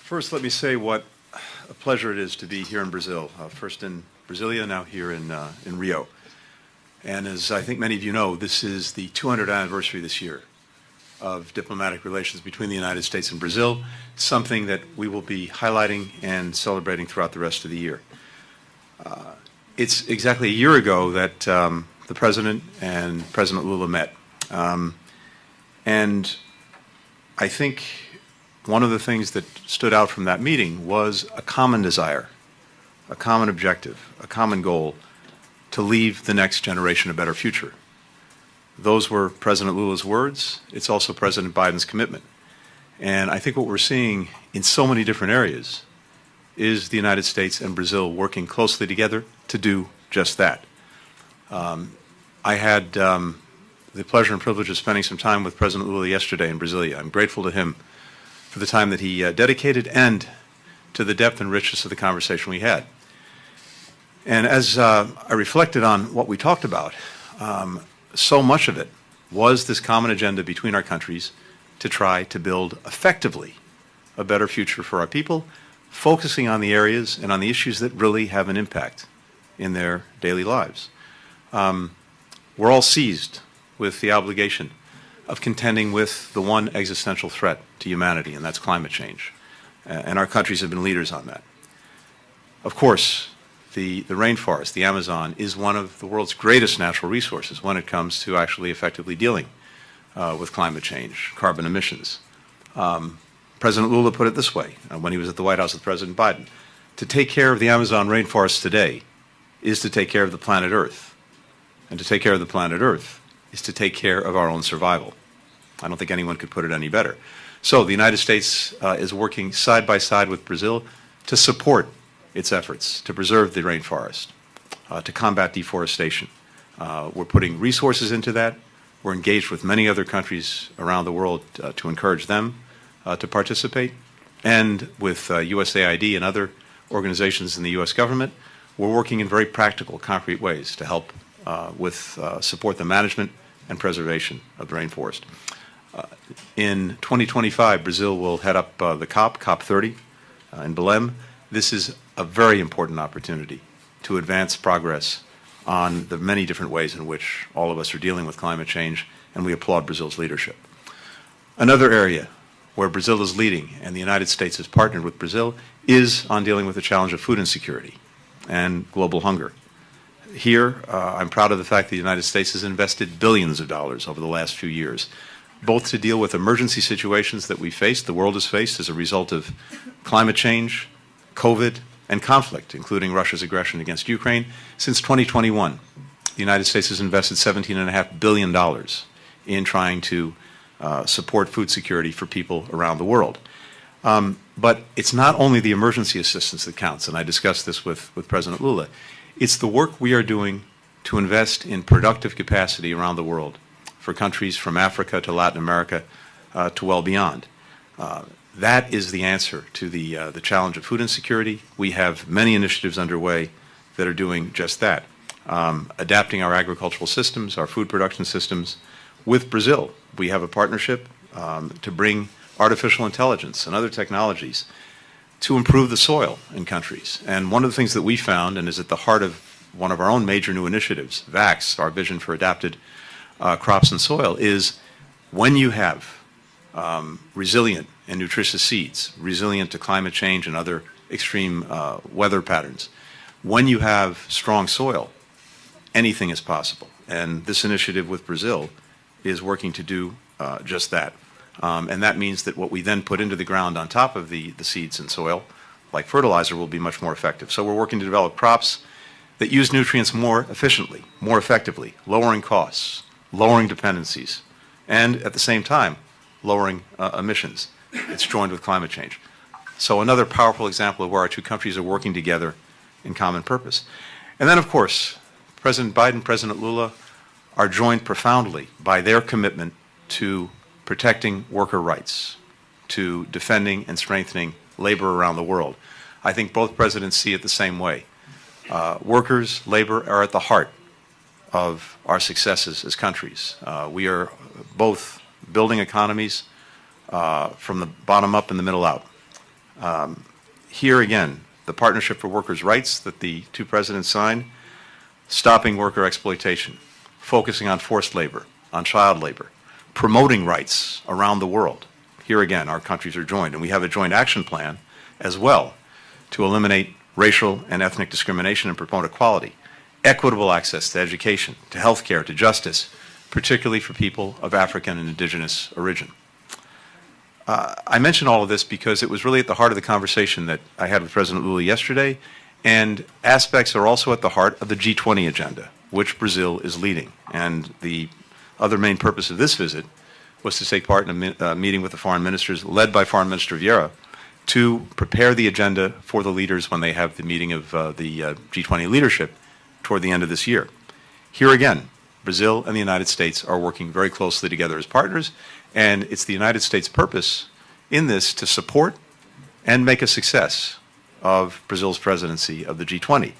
First, let me say what a pleasure it is to be here in Brazil. First in Brasilia, now here in Rio. And as I think many of you know, this is the 200th anniversary this year of diplomatic relations between the United States and Brazil, something that we will be highlighting and celebrating throughout the rest of the year. It's exactly a year ago that the President and President Lula met. And I think one of the things that stood out from that meeting was a common desire, a common objective, a common goal to leave the next generation a better future. Those were President Lula's words. It's also President Biden's commitment. And I think what we're seeing in so many different areas is the United States and Brazil working closely together to do just that. I had the pleasure and privilege of spending some time with President Lula yesterday in Brasilia. I'm grateful to him for the time that he dedicated and to the depth and richness of the conversation we had. And as I reflected on what we talked about, so much of it was this common agenda between our countries to try to build effectively a better future for our people, focusing on the areas and on the issues that really have an impact in their daily lives. We're all seized with the obligation of contending with the one existential threat to humanity, and that's climate change. And our countries have been leaders on that. Of course, the rainforest, the Amazon, is one of the world's greatest natural resources when it comes to actually effectively dealing with climate change, carbon emissions. President Lula put it this way when he was at the White House with President Biden: to take care of the Amazon rainforest today is to take care of the planet Earth. And to take care of the planet Earth is to take care of our own survival. I don't think anyone could put it any better. So the United States is working side by side with Brazil to support its efforts to preserve the rainforest, to combat deforestation. We're putting resources into that. We're engaged with many other countries around the world to encourage them to participate. And with USAID and other organizations in the U.S. government, we're working in very practical, concrete ways to help support the management and preservation of the rainforest. In 2025, Brazil will head up the COP30 in Belém. This is a very important opportunity to advance progress on the many different ways in which all of us are dealing with climate change, and we applaud Brazil's leadership. Another area where Brazil is leading and the United States has partnered with Brazil is on dealing with the challenge of food insecurity and global hunger. Here, I'm proud of the fact that the United States has invested billions of dollars over the last few years, both to deal with emergency situations that we faced, the world has faced as a result of climate change, COVID, and conflict, including Russia's aggression against Ukraine. Since 2021, the United States has invested $17.5 billion in trying to support food security for people around the world. But it's not only the emergency assistance that counts, and I discussed this with President Lula. It's the work we are doing to invest in productive capacity around the world for countries from Africa to Latin America to well beyond. That is the answer to the challenge of food insecurity. We have many initiatives underway that are doing just that, adapting our agricultural systems, our food production systems. With Brazil, we have a partnership to bring artificial intelligence and other technologies to improve the soil in countries. And one of the things that we found, and is at the heart of one of our own major new initiatives, VAX, our Vision for Adapted Crops and Soil, is when you have resilient and nutritious seeds, resilient to climate change and other extreme weather patterns, when you have strong soil, anything is possible. And this initiative with Brazil is working to do just that. And that means that what we then put into the ground on top of the seeds and soil, like fertilizer, will be much more effective. So we're working to develop crops that use nutrients more efficiently, more effectively, lowering costs, lowering dependencies, and at the same time, lowering emissions. It's joined with climate change. So another powerful example of where our two countries are working together in common purpose. And then, of course, President Biden, President Lula are joined profoundly by their commitment to protecting worker rights, to defending and strengthening labor around the world. I think both presidents see it the same way. Workers, labor are at the heart of our successes as countries. We are both building economies from the bottom up and the middle out. Here again, the Partnership for Workers' Rights that the two presidents signed, stopping worker exploitation, focusing on forced labor, on child labor, promoting rights around the world. Here again, our countries are joined, and we have a joint action plan as well to eliminate racial and ethnic discrimination and promote equality, equitable access to education, to health care, to justice, particularly for people of African and indigenous origin. I mention all of this because it was really at the heart of the conversation that I had with President Lula yesterday, and aspects are also at the heart of the G20 agenda, which Brazil is leading. And the other main purpose of this visit was to take part in a meeting with the foreign ministers, led by Foreign Minister Vieira, to prepare the agenda for the leaders when they have the meeting of the G20 leadership toward the end of this year. Here again, Brazil and the United States are working very closely together as partners, and it's the United States' purpose in this to support and make a success of Brazil's presidency of the G20.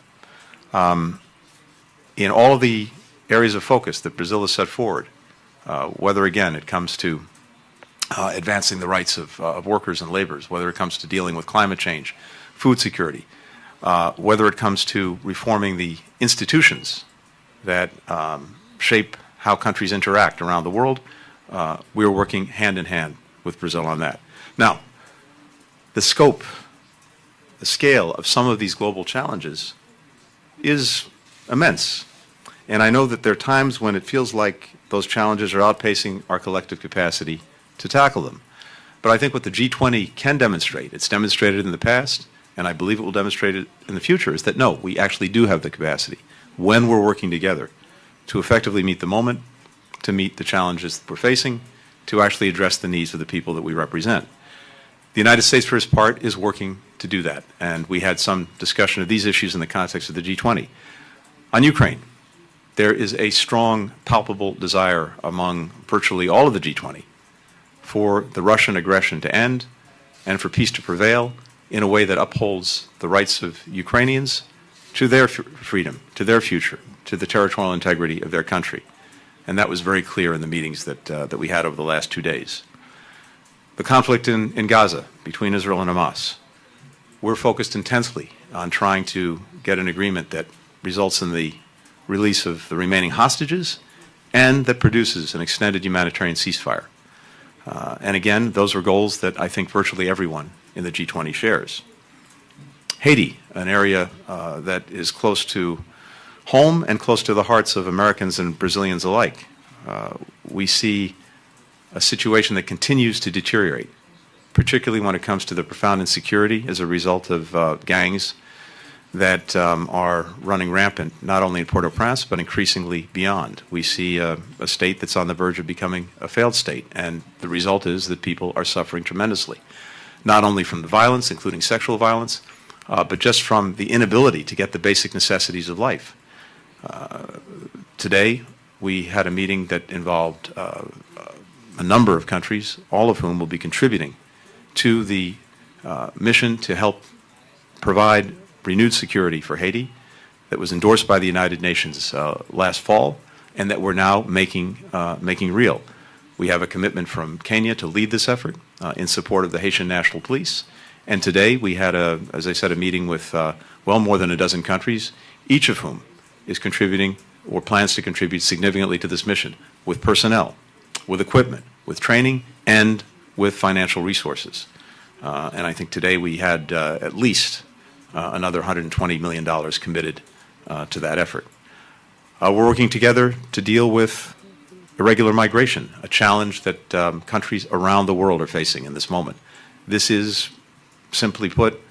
In all of the areas of focus that Brazil has set forward, whether again it comes to advancing the rights of workers and laborers, whether it comes to dealing with climate change, food security, whether it comes to reforming the institutions that shape how countries interact around the world, we are working hand in hand with Brazil on that. Now, the scope, the scale of some of these global challenges is immense. And I know that there are times when it feels like those challenges are outpacing our collective capacity to tackle them. But I think what the G20 can demonstrate, it's demonstrated in the past, and I believe it will demonstrate it in the future, is that no, we actually do have the capacity, when we're working together, to effectively meet the moment, to meet the challenges that we're facing, to actually address the needs of the people that we represent. The United States, for its part, is working to do that, and we had some discussion of these issues in the context of the G20. On Ukraine, there is a strong, palpable desire among virtually all of the G20 for the Russian aggression to end and for peace to prevail in a way that upholds the rights of Ukrainians to their freedom, to their future, to the territorial integrity of their country. And that was very clear in the meetings that we had over the last 2 days. The conflict in Gaza between Israel and Hamas. We're focused intensely on trying to get an agreement that results in the release of the remaining hostages and that produces an extended humanitarian ceasefire. And again, those are goals that I think virtually everyone in the G20 shares. Haiti, an area that is close to home and close to the hearts of Americans and Brazilians alike. We see a situation that continues to deteriorate, particularly when it comes to the profound insecurity as a result of gangs that are running rampant, not only in Port-au-Prince, but increasingly beyond. We see a state that's on the verge of becoming a failed state, and the result is that people are suffering tremendously, not only from the violence, including sexual violence, but just from the inability to get the basic necessities of life. Today, we had a meeting that involved a number of countries, all of whom will be contributing to the mission to help provide renewed security for Haiti that was endorsed by the United Nations last fall and that we're now making real. We have a commitment from Kenya to lead this effort in support of the Haitian National Police. And today we had, as I said, a meeting with well more than a dozen countries, each of whom is contributing or plans to contribute significantly to this mission with personnel, with equipment, with training, and with financial resources. And I think today we had at least another $120 million committed to that effort. We're working together to deal with irregular migration, a challenge that countries around the world are facing in this moment. This is, simply put,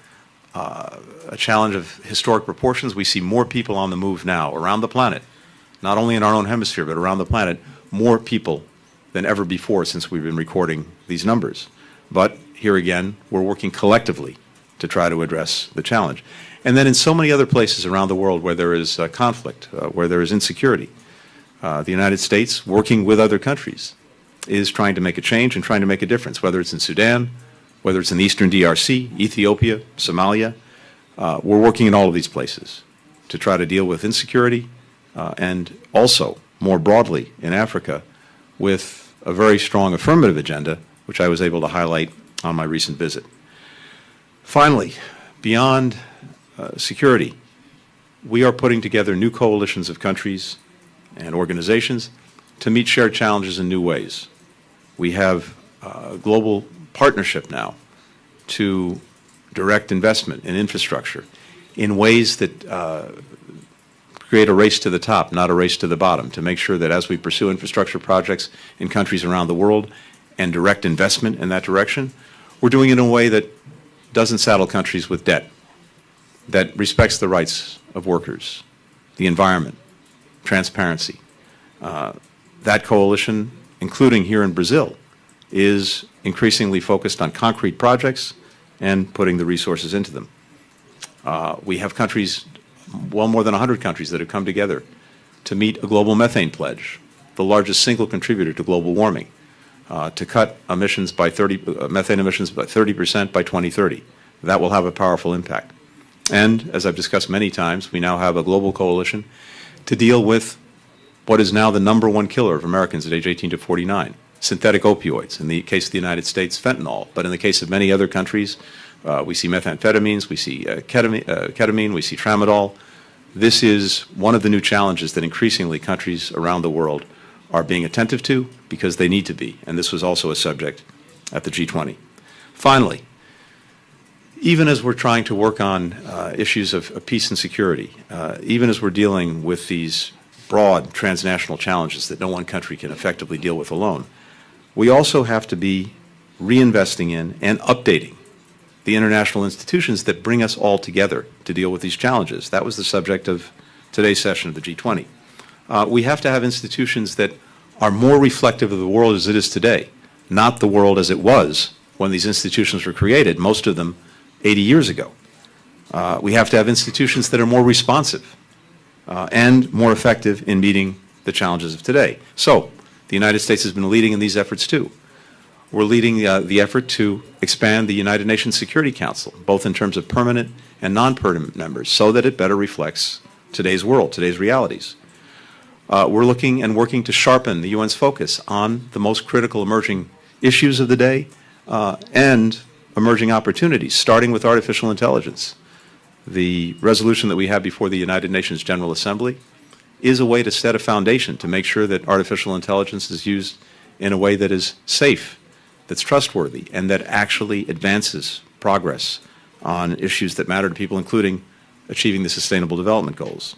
a challenge of historic proportions. We see more people on the move now around the planet, not only in our own hemisphere, but around the planet, more people than ever before since we've been recording these numbers. But here again, we're working collectively to try to address the challenge. And then in so many other places around the world where there is conflict, where there is insecurity, the United States, working with other countries, is trying to make a change and trying to make a difference, whether it's in Sudan, whether it's in the eastern DRC, Ethiopia, Somalia. We're working in all of these places to try to deal with insecurity and also, more broadly, in Africa, with a very strong affirmative agenda, which I was able to highlight on my recent visit. Finally, beyond security, we are putting together new coalitions of countries and organizations to meet shared challenges in new ways. We have a global partnership now to direct investment in infrastructure in ways that create a race to the top, not a race to the bottom, to make sure that as we pursue infrastructure projects in countries around the world and direct investment in that direction, we're doing it in a way that doesn't saddle countries with debt, that respects the rights of workers, the environment, transparency. That coalition, including here in Brazil, is increasingly focused on concrete projects and putting the resources into them. We have countries, well more than 100 countries, that have come together to meet a global methane pledge, the largest single contributor to global warming, to cut emissions by methane emissions by 30% by 2030. That will have a powerful impact. And, as I've discussed many times, we now have a global coalition to deal with what is now the #1 killer of Americans at age 18 to 49, synthetic opioids. In the case of the United States, fentanyl. But in the case of many other countries, we see methamphetamines, we see ketamine, we see tramadol. This is one of the new challenges that increasingly countries around the world are being attentive to because they need to be. And this was also a subject at the G20. Finally, even as we're trying to work on issues of peace and security, even as we're dealing with these broad transnational challenges that no one country can effectively deal with alone, we also have to be reinvesting in and updating the international institutions that bring us all together to deal with these challenges. That was the subject of today's session of the G20. We have to have institutions that are more reflective of the world as it is today, not the world as it was when these institutions were created, most of them 80 years ago. We have to have institutions that are more responsive and more effective in meeting the challenges of today. So, the United States has been leading in these efforts too. We're leading the effort to expand the United Nations Security Council, both in terms of permanent and non-permanent members, so that it better reflects today's world, today's realities. We're looking and working to sharpen the UN's focus on the most critical emerging issues of the day and emerging opportunities, starting with artificial intelligence. The resolution that we have before the United Nations General Assembly is a way to set a foundation to make sure that artificial intelligence is used in a way that is safe, that's trustworthy, and that actually advances progress on issues that matter to people, including achieving the Sustainable Development Goals.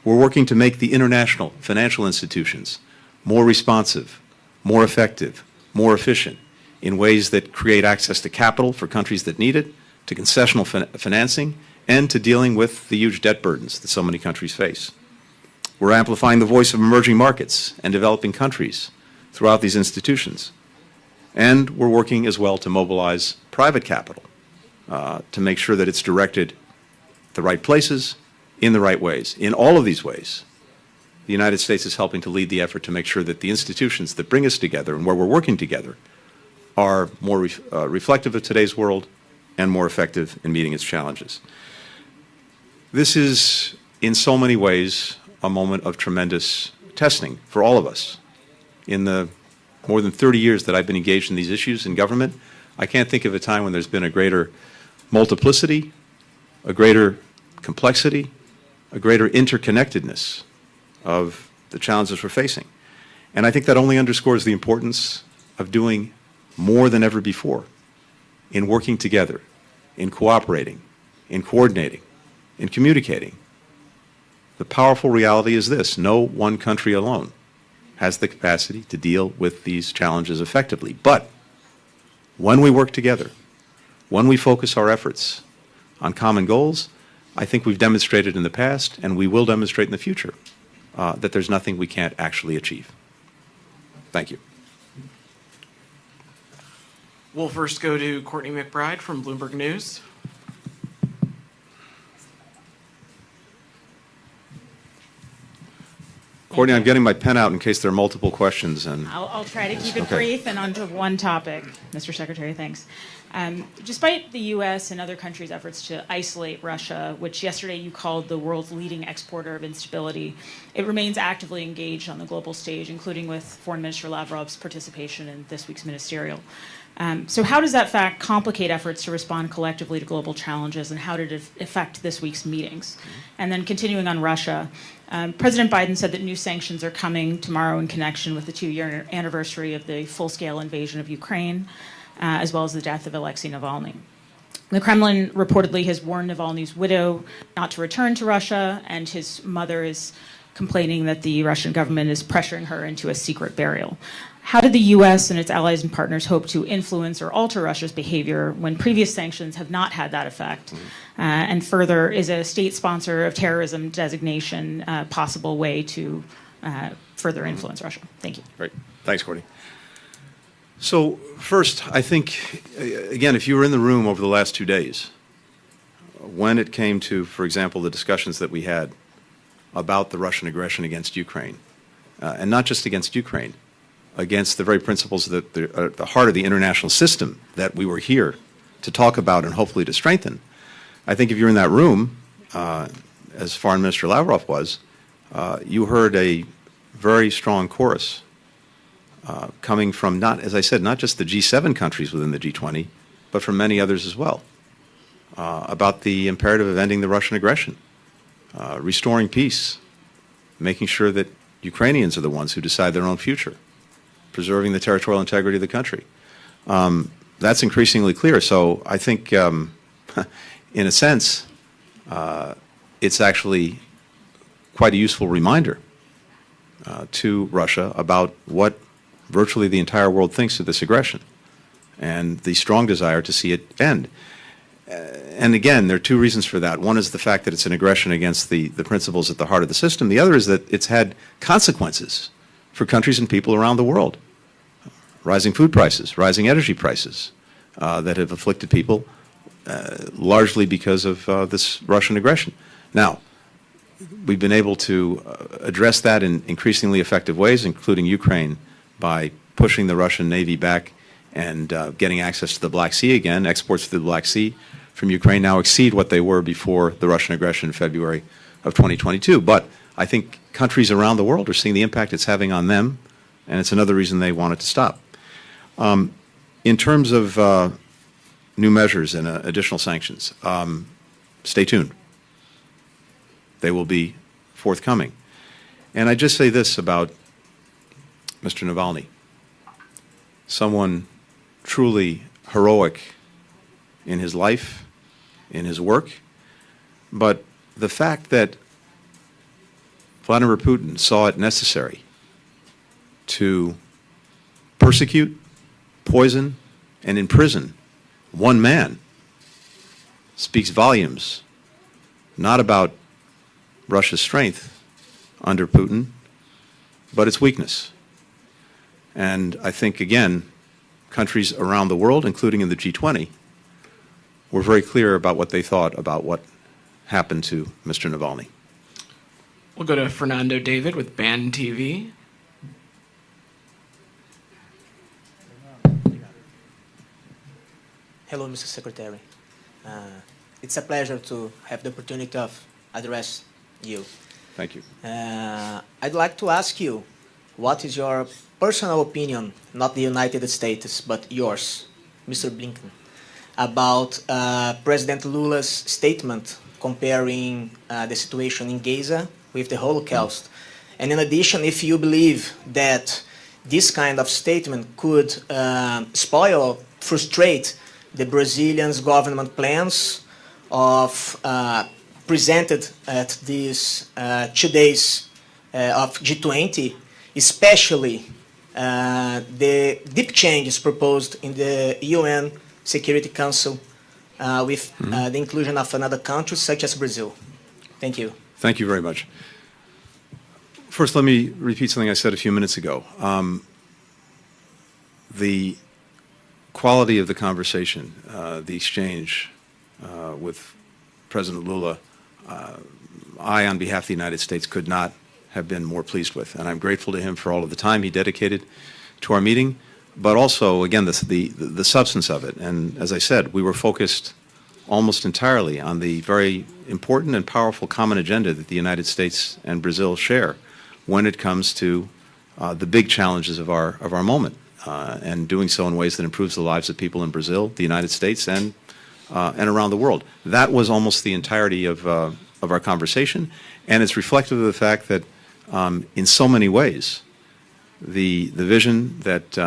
We're working to make the international financial institutions more responsive, more effective, more efficient in ways that create access to capital for countries that need it, to concessional financing, and to dealing with the huge debt burdens that so many countries face. We're amplifying the voice of emerging markets and developing countries throughout these institutions. And we're working as well to mobilize private capital to make sure that it's directed at the right places, in the right ways. In all of these ways, the United States is helping to lead the effort to make sure that the institutions that bring us together and where we're working together are more reflective of today's world and more effective in meeting its challenges. This is, in so many ways, a moment of tremendous testing for all of us. In the more than 30 years that I've been engaged in these issues in government, I can't think of a time when there's been a greater multiplicity, a greater complexity, a greater interconnectedness of the challenges we're facing. And I think that only underscores the importance of doing more than ever before in working together, in cooperating, in coordinating, in communicating. The powerful reality is this: no one country alone has the capacity to deal with these challenges effectively. But when we work together, when we focus our efforts on common goals, I think we've demonstrated in the past, and we will demonstrate in the future, that there's nothing we can't actually achieve. Thank you. We'll first go to Courtney McBride from Bloomberg News. Courtney, I'm getting my pen out in case there are multiple questions. And I'll try to keep it brief and onto one topic. Mr. Secretary, thanks. Despite the U.S. and other countries' efforts to isolate Russia, which yesterday you called the world's leading exporter of instability, it remains actively engaged on the global stage, including with Foreign Minister Lavrov's participation in this week's ministerial. So how does that fact complicate efforts to respond collectively to global challenges, and how did it affect this week's meetings? And then continuing on Russia, President Biden said that new sanctions are coming tomorrow in connection with the 2-year anniversary of the full-scale invasion of Ukraine, as well as the death of Alexei Navalny. The Kremlin reportedly has warned Navalny's widow not to return to Russia, and his mother is complaining that the Russian government is pressuring her into a secret burial. How did the U.S. and its allies and partners hope to influence or alter Russia's behavior when previous sanctions have not had that effect? And further, is a state sponsor of terrorism designation a possible way to further influence Russia? Thank you. Great. Thanks, Courtney. So first, I think, again, if you were in the room over the last 2 days, when it came to, for example, the discussions that we had about the Russian aggression against Ukraine, and not just against Ukraine, against the very principles that are at the heart of the international system that we were here to talk about and hopefully to strengthen. I think if you're in that room, as Foreign Minister Lavrov was, you heard a very strong chorus coming from, not, as I said, not just the G7 countries within the G20, but from many others as well, about the imperative of ending the Russian aggression, restoring peace, making sure that Ukrainians are the ones who decide their own future, preserving the territorial integrity of the country. That's increasingly clear. So I think, in a sense, it's actually quite a useful reminder to Russia about what virtually the entire world thinks of this aggression and the strong desire to see it end. And again, there are 2 reasons for that. One is the fact that it's an aggression against the principles at the heart of the system. The other is that it's had consequences for countries and people around the world. Rising food prices, rising energy prices that have afflicted people largely because of this Russian aggression. Now, we've been able to address that in increasingly effective ways, including Ukraine, by pushing the Russian Navy back and getting access to the Black Sea again. Exports to the Black Sea from Ukraine now exceed what they were before the Russian aggression in February of 2022. But I think countries around the world are seeing the impact it's having on them, and it's another reason they want it to stop. In terms of new measures and additional sanctions, stay tuned. They will be forthcoming. And I just say this about Mr. Navalny, someone truly heroic in his life, in his work, but the fact that Vladimir Putin saw it necessary to persecute, poison, and imprison one man speaks volumes, not about Russia's strength under Putin, but its weakness. And I think, again, countries around the world, including in the G20, were very clear about what they thought about what happened to Mr. Navalny. We'll go to Fernando David with BAN TV. Hello, Mr. Secretary. It's a pleasure to have the opportunity of address you. Thank you. I'd like to ask you, what is your personal opinion, not the United States, but yours, Mr. Blinken, about President Lula's statement comparing the situation in Gaza with the Holocaust? And in addition, if you believe that this kind of statement could spoil, frustrate the Brazilian government plans of presented at these 2 days of G20, especially the deep changes proposed in the UN Security Council with the inclusion of another country such as Brazil. Thank you. Thank you very much. First, let me repeat something I said a few minutes ago. The quality of the conversation, the exchange with President Lula, I, on behalf of the United States, could not have been more pleased with. And I'm grateful to him for all of the time he dedicated to our meeting, but also, again, the substance of it. And as I said, we were focused almost entirely on the very important and powerful common agenda that the United States and Brazil share when it comes to the big challenges of our moment. and doing so in ways that improves the lives of people in Brazil, the United States, and around the world. That was almost the entirety of our conversation, and it's reflective of the fact that in so many ways, the vision that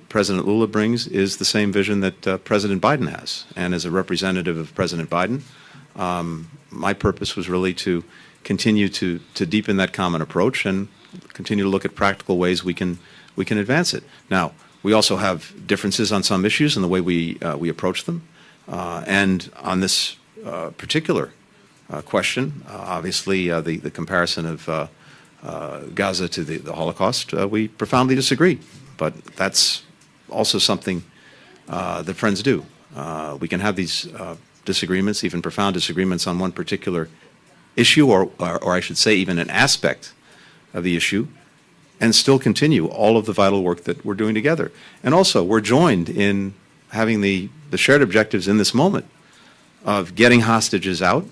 President Lula brings is the same vision that President Biden has. And as a representative of President Biden, my purpose was really to continue to deepen that common approach and continue to look at practical ways we can advance it. Now, we also have differences on some issues in the way we approach them. And on this particular question, obviously the comparison of Gaza to the Holocaust, we profoundly disagree. But that's also something that friends do. We can have these disagreements, even profound disagreements on one particular issue, or I should say even an aspect of the issue, and still continue all of the vital work that we're doing together. And also, we're joined in having the shared objectives in this moment of getting hostages out,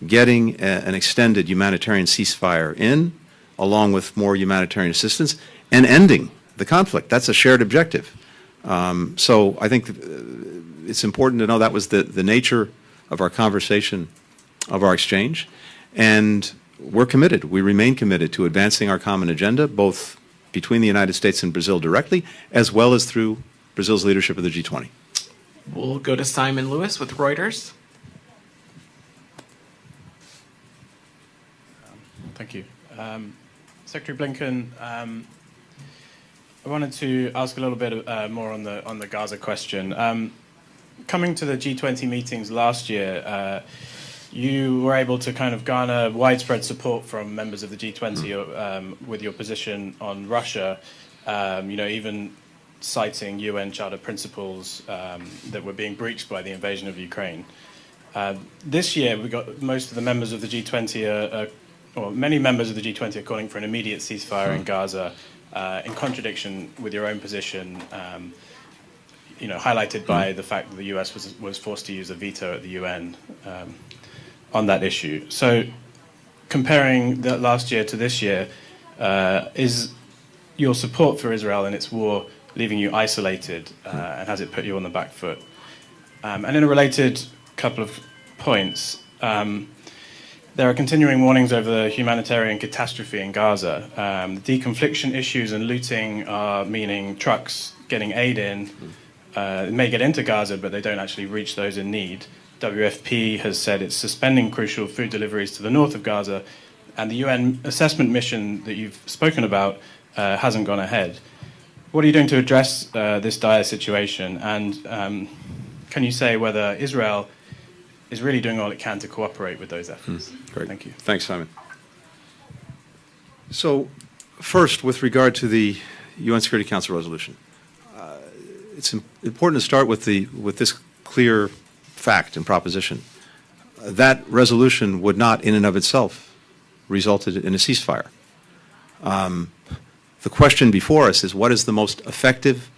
getting an extended humanitarian ceasefire in, along with more humanitarian assistance, and ending the conflict. That's a shared objective. So I think it's important to know that was the nature of our conversation, of our exchange, and we're committed. We remain committed to advancing our common agenda, both between the United States and Brazil directly, as well as through Brazil's leadership of the G20. We'll go to Simon Lewis with Reuters. Thank you. Secretary Blinken, I wanted to ask a little bit more on the Gaza question. Coming to the G20 meetings last year, you were able to kind of garner widespread support from members of the G20 with your position on Russia, even citing UN Charter principles that were being breached by the invasion of Ukraine. This year, we got most of the members of the G20 many members of the G20 are calling for an immediate ceasefire in Gaza, in contradiction with your own position, highlighted by the fact that the US was forced to use a veto at the UN on that issue. So, comparing that last year to this year, is your support for Israel in its war leaving you isolated, and has it put you on the back foot? And in a related couple of points, there are continuing warnings over the humanitarian catastrophe in Gaza. The deconfliction issues and looting are meaning trucks getting aid in may get into Gaza, but they don't actually reach those in need. WFP has said it's suspending crucial food deliveries to the north of Gaza, and the UN assessment mission that you've spoken about hasn't gone ahead. What are you doing to address this dire situation? And can you say whether Israel is really doing all it can to cooperate with those efforts? Great. Thank you. Thanks, Simon. So, first, with regard to the UN Security Council resolution, it's important to start with this clear fact and proposition. That resolution would not, in and of itself, result in a ceasefire. The question before us is, what is the most effective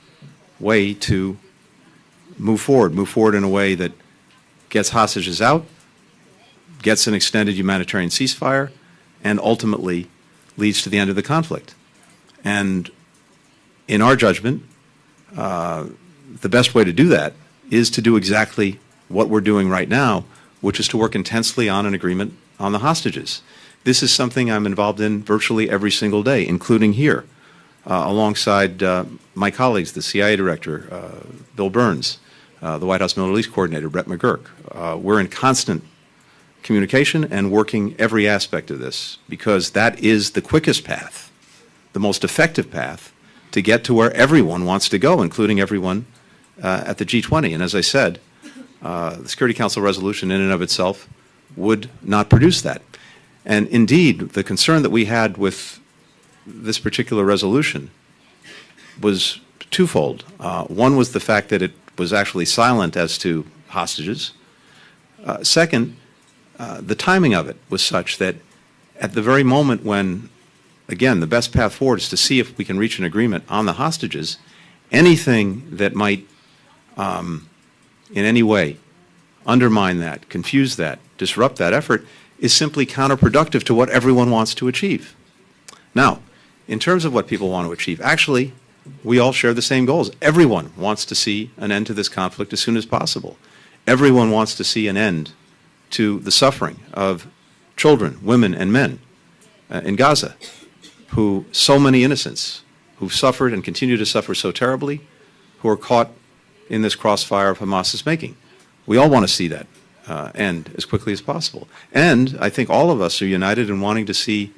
way to move forward in a way that gets hostages out, gets an extended humanitarian ceasefire, and ultimately leads to the end of the conflict. And in our judgment, the best way to do that is to do exactly what we're doing right now, which is to work intensely on an agreement on the hostages. This is something I'm involved in virtually every single day, including here, alongside my colleagues, the CIA Director, Bill Burns, the White House Middle East Coordinator, Brett McGurk. We're in constant communication and working every aspect of this, because that is the quickest path, the most effective path to get to where everyone wants to go, including everyone at the G20. And as I said, the Security Council resolution in and of itself would not produce that. And indeed, the concern that we had with this particular resolution was twofold. One was the fact that it was actually silent as to hostages. Second, the timing of it was such that at the very moment when, again, the best path forward is to see if we can reach an agreement on the hostages, anything that might in any way undermine that, confuse that, disrupt that effort is simply counterproductive to what everyone wants to achieve. Now, in terms of what people want to achieve, actually, we all share the same goals. Everyone wants to see an end to this conflict as soon as possible. Everyone wants to see an end to the suffering of children, women, and men in Gaza, who so many innocents who've suffered and continue to suffer so terribly, who are caught in this crossfire of Hamas's making. We all want to see that end as quickly as possible. And I think all of us are united in wanting to see,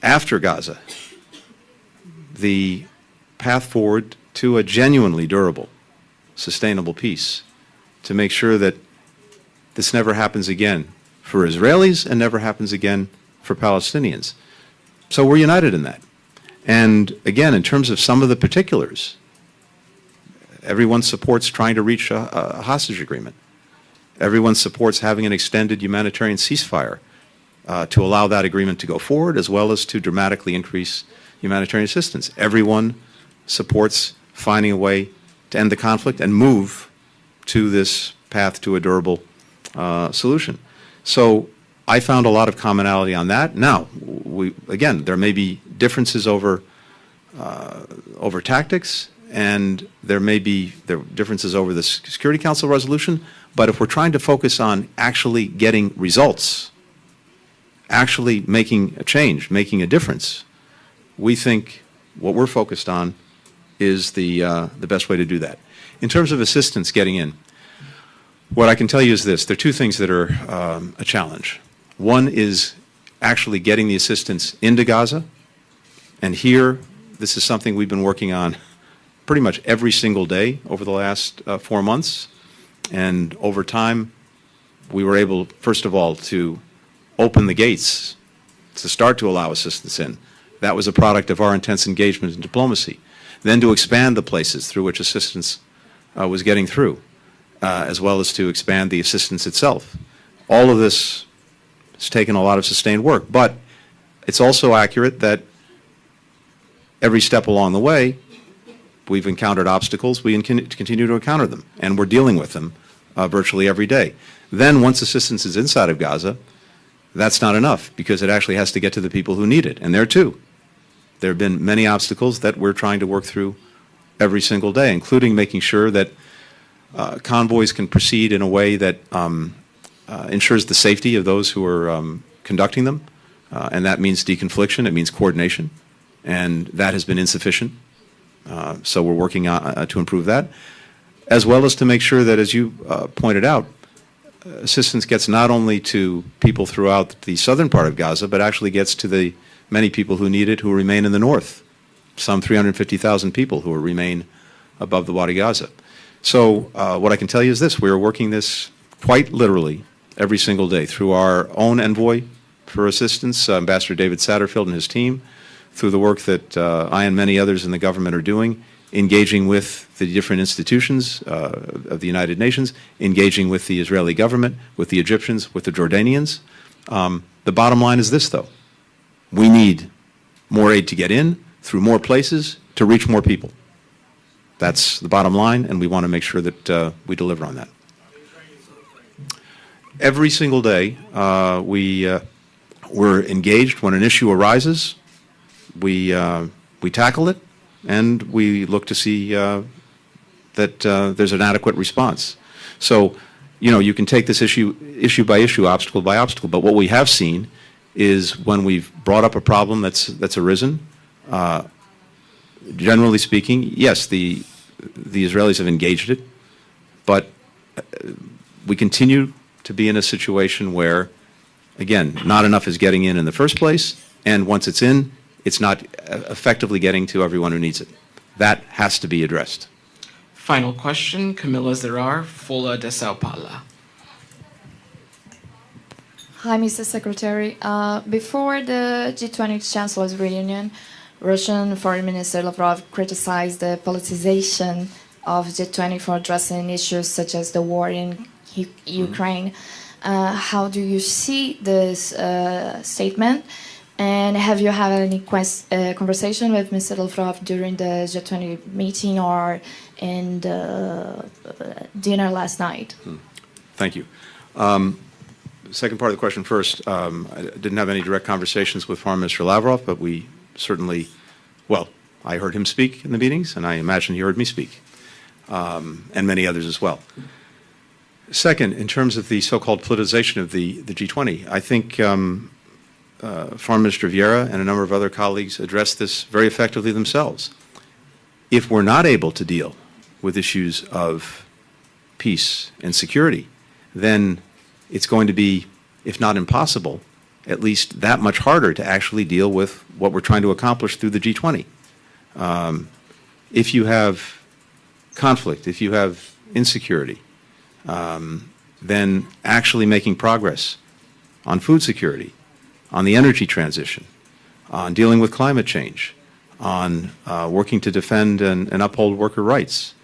after Gaza, the path forward to a genuinely durable, sustainable peace, to make sure that this never happens again for Israelis and never happens again for Palestinians. So we're united in that. And again, in terms of some of the particulars, everyone supports trying to reach a hostage agreement. Everyone supports having an extended humanitarian ceasefire to allow that agreement to go forward, as well as to dramatically increase humanitarian assistance. Everyone supports finding a way to end the conflict and move to this path to a durable solution. So I found a lot of commonality on that. Now, again, there may be differences over tactics, and there may be differences over the Security Council resolution, but if we're trying to focus on actually getting results, actually making a change, making a difference, we think what we're focused on is the best way to do that. In terms of assistance getting in, what I can tell you is this. There are two things that are a challenge. One is actually getting the assistance into Gaza, and here this is something we've been working on pretty much every single day over the last 4 months, and over time we were able, first of all, to open the gates to start to allow assistance in. That was a product of our intense engagement in diplomacy. Then to expand the places through which assistance was getting through, as well as to expand the assistance itself. All of this has taken a lot of sustained work, but it's also accurate that every step along the way we've encountered obstacles. We continue to encounter them, and we're dealing with them virtually every day. Then once assistance is inside of Gaza, that's not enough, because it actually has to get to the people who need it, and there too. There have been many obstacles that we're trying to work through every single day, including making sure that convoys can proceed in a way that ensures the safety of those who are conducting them, and that means deconfliction, it means coordination, and that has been insufficient. So we're working on, to improve that, as well as to make sure that, as you pointed out, assistance gets not only to people throughout the southern part of Gaza, but actually gets to the many people who need it who remain in the north, some 350,000 people who remain above the Wadi Gaza. So what I can tell you is this: we are working this quite literally every single day through our own envoy for assistance, Ambassador David Satterfield and his team, through the work that I and many others in the government are doing, engaging with the different institutions of the United Nations, engaging with the Israeli government, with the Egyptians, with the Jordanians. The bottom line is this, though. We need more aid to get in, through more places, to reach more people. That's the bottom line, and we want to make sure that we deliver on that. Every single day, we're engaged when an issue arises. We tackle it, and we look to see that there's an adequate response. So, you can take this issue by issue, obstacle by obstacle, but what we have seen is when we've brought up a problem that's arisen, generally speaking, yes, the Israelis have engaged it, but we continue to be in a situation where, again, not enough is getting in the first place, and once it's in, it's not effectively getting to everyone who needs it. That has to be addressed. Final question, Camila Zerar, Folha de Sao Paulo. Hi, Mr. Secretary. Before the G20 Chancellors reunion, Russian Foreign Minister Lavrov criticized the politicization of G20 for addressing issues such as the war in Ukraine. How do you see this statement? And have you had any conversation with Mr. Lavrov during the G20 meeting or in the dinner last night? Thank you. Second part of the question first. I didn't have any direct conversations with Foreign Minister Lavrov, but we certainly, well, I heard him speak in the meetings, and I imagine he heard me speak, and many others as well. Second, in terms of the so-called politicization of the G20, I think Foreign Minister Vieira and a number of other colleagues addressed this very effectively themselves. If we're not able to deal with issues of peace and security, then it's going to be, if not impossible, at least that much harder to actually deal with what we're trying to accomplish through the G20. If you have conflict, if you have insecurity, then actually making progress on food security, on the energy transition, on dealing with climate change, on working to defend and uphold worker rights,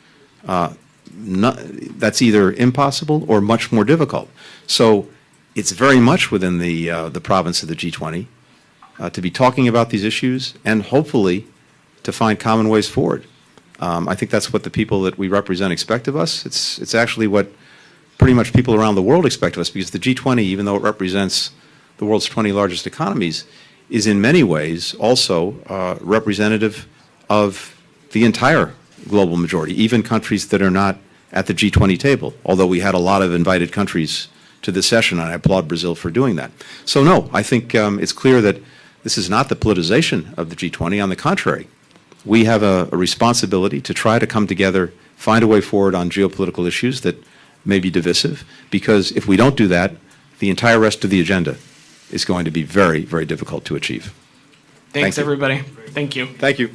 that's either impossible or much more difficult. So it's very much within the province of the G20 to be talking about these issues and hopefully to find common ways forward. I think that's what the people that we represent expect of us. It's actually what pretty much people around the world expect of us, because the G20, even though it represents the world's 20 largest economies, is in many ways also representative of the entire global majority, even countries that are not at the G20 table, although we had a lot of invited countries to this session, and I applaud Brazil for doing that. So no, I think it's clear that this is not the politicization of the G20. On the contrary, we have a responsibility to try to come together, find a way forward on geopolitical issues that may be divisive, because if we don't do that, the entire rest of the agenda is going to be very, very difficult to achieve. Thanks, Thank you. everybody. Thank you. Thank you.